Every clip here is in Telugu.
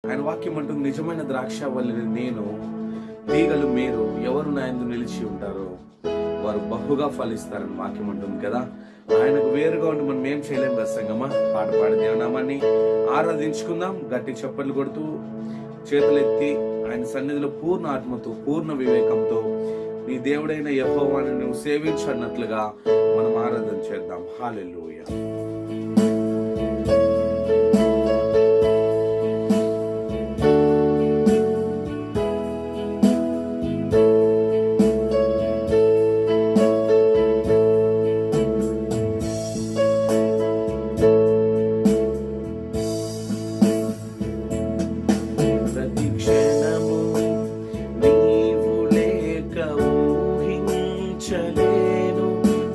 ఆయన వాక్యం అంటుంది, నిజమైన ద్రాక్షావల్లిని నేను, తీగలు మీరు, ఎవరు నా యందు నిలిచి ఉంటారో వారు బహుగా ఫలిస్తారని వాక్యం అంటుంది కదా. ఆయనకు వేరుగా ఉండి మనం ఏం చేయలేం కదా సంగమా. పాట పాడి దేవనామాన్ని ఆరాధించుకుందాం. గట్టి చప్పట్లు కొడుతూ చేతులెత్తి ఆయన సన్నిధిలో పూర్ణ ఆత్మతో, పూర్ణ వివేకంతో నీ దేవుడైన యెహోవాను నువ్వు సేవించన్నట్లుగా మనం ఆరాధన చేద్దాం. హల్లెలూయా.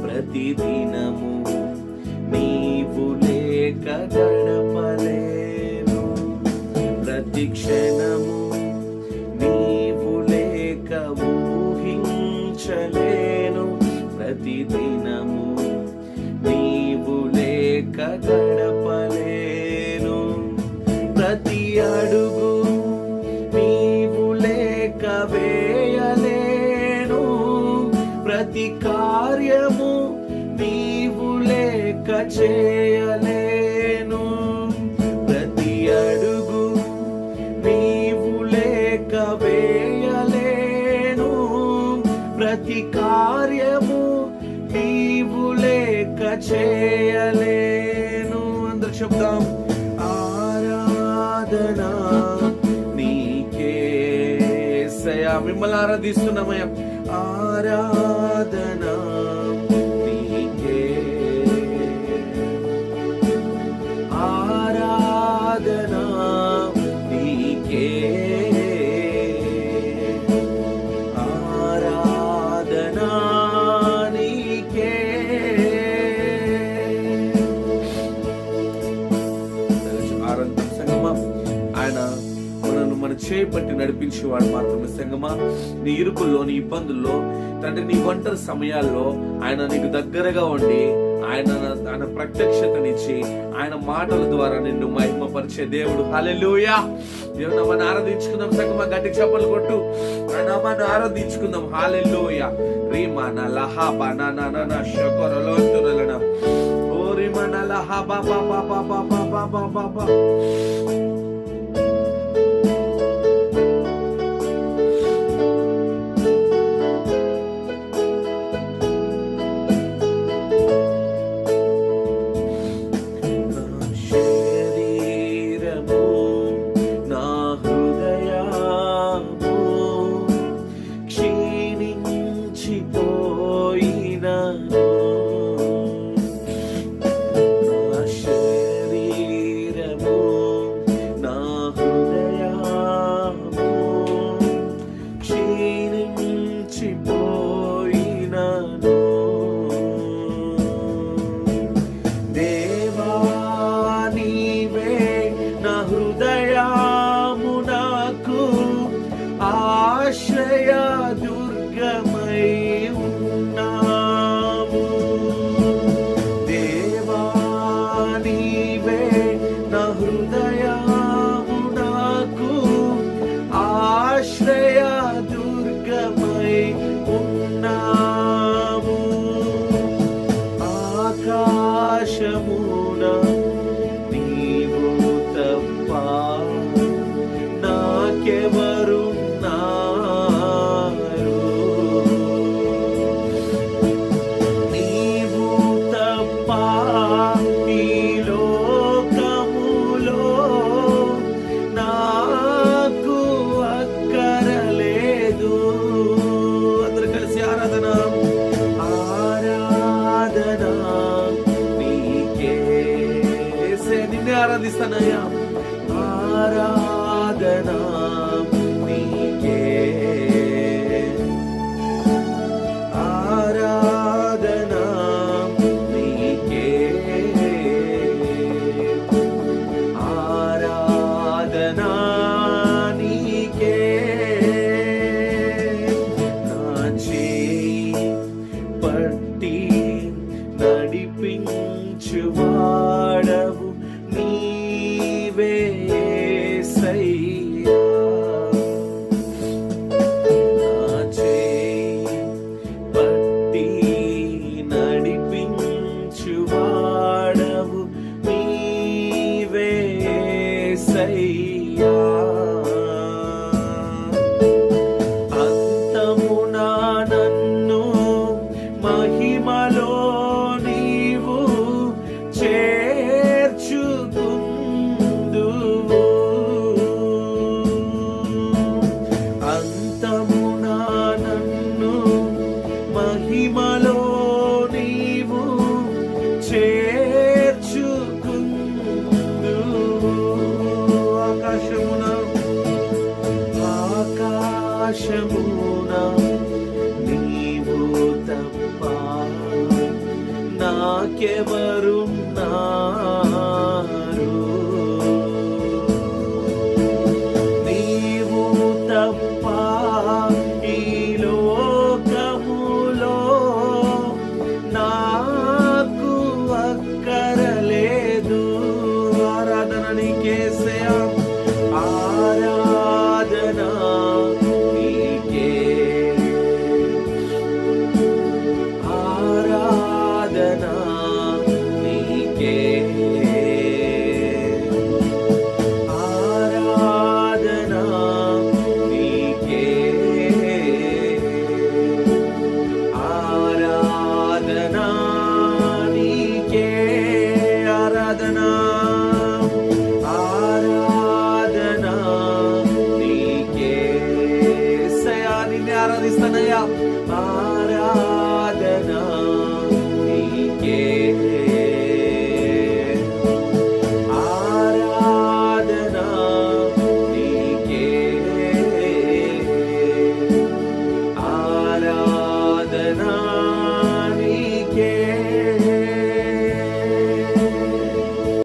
ప్రతిదినము నీవు లేక గడపలేను, ప్రతి క్షణము నీవు లేక ఊహించలేను, ప్రతిదినము నీవు లేక గడపలేను, ప్రతి అడుగు నీవు లేక వేయలేను, ప్రతి కార్యము నీవు లేక చేయలేను, ప్రతి అడుగు నీవు లేక వేయలేను, ప్రతి కార్యము నీవు లేక చేయలేను. అందరూ చెప్దాం. ఆరాధన నీకే యేసయ్యా. మిమ్మల్ని ఆరాధిస్తున్నామయ్యా. ఆరాధన నీకే, ఆరాధన నీకే, ఆరాధన నీకే. ఆరాధన సంగమా. ఆయన మనను మన చేపట్టి నడిపించేవాడు మాత్రమే సంగమా. నీ ఇరుకుల్లో, నీ ఇబ్బందుల్లో, తండ్రి నీ ఒంటరి సమయాల్లో ఆయన నీకు దగ్గరగా ఉండి ఆయన ప్రత్యక్షతనిచ్చి ఆయన మాటల ద్వారా నిన్ను మహిమపరిచే దేవుడు. హల్లెలూయా. దేవుడు నామాన్ని ఆరాధించుకుందాం సంగమా. గట్టి చప్పలు కొట్టు ఆయన నామాన్ని ఆరాధించుకుందాం. హల్లెలూయా. రీమాన లహా బనానా షకరలోతురలన ఓ రీమాన లహా బాబా బాబా బాబా బాబా బాబా. యేసయ్యా. అంతమున నన్ను మహిమలో నీవు చేర్చుకుందువు. అంతమున నన్ను మహిమలో నీవు చేర్చుకుందువు. ఆకాశమున నీవు తప్ప నాకెవరు